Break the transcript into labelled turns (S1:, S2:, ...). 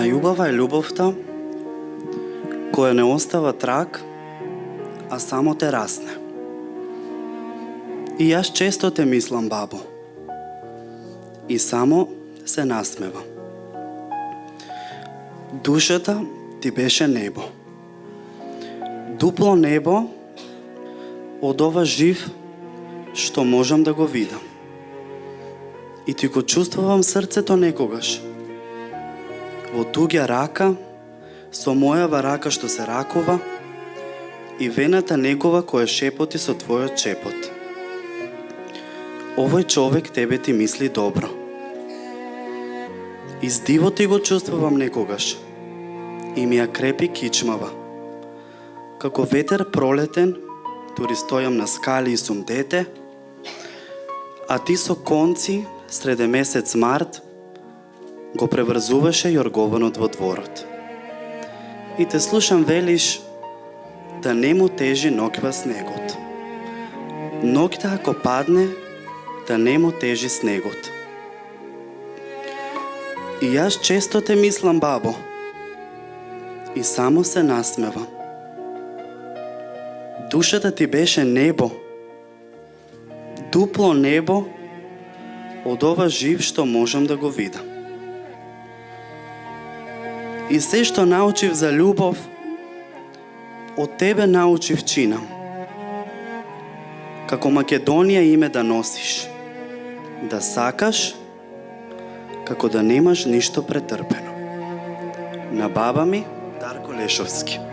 S1: Најубава е љубовта која не остава траг, а само те расне. И јас често те мислам, бабо, и само се насмевам. Душата ти беше небо. Дупло небо од ова жив што можам да го видам. И ти го чувствувам срцето некогаш. Во туѓа рака, со мојава рака што се ракува, и вената негова која шепоти со твојот шепот. Овој човек тебе ти мисли добро. Издиво ти го чувствувам некогаш, и ми ја крепи кичмава. Како ветер пролетен, дури стојам на скали и сум дете, а ти со конци, среде месец март, го преврзуваше јоргованот во дворот. И те слушам велиш да не му тежи ноќва снегот. Ноќта ако падне, да не му тежи снегот. И јас често те мислам, бабо, и само се насмевам. Душата ти беше небо, дупло небо од ова жив што можам да го видам. И се што научив за љубов, од тебе научив чинам. Како Македонија име да носиш, да сакаш, како да немаш ништо претрпено. На баба ми, Дарко Лешовски.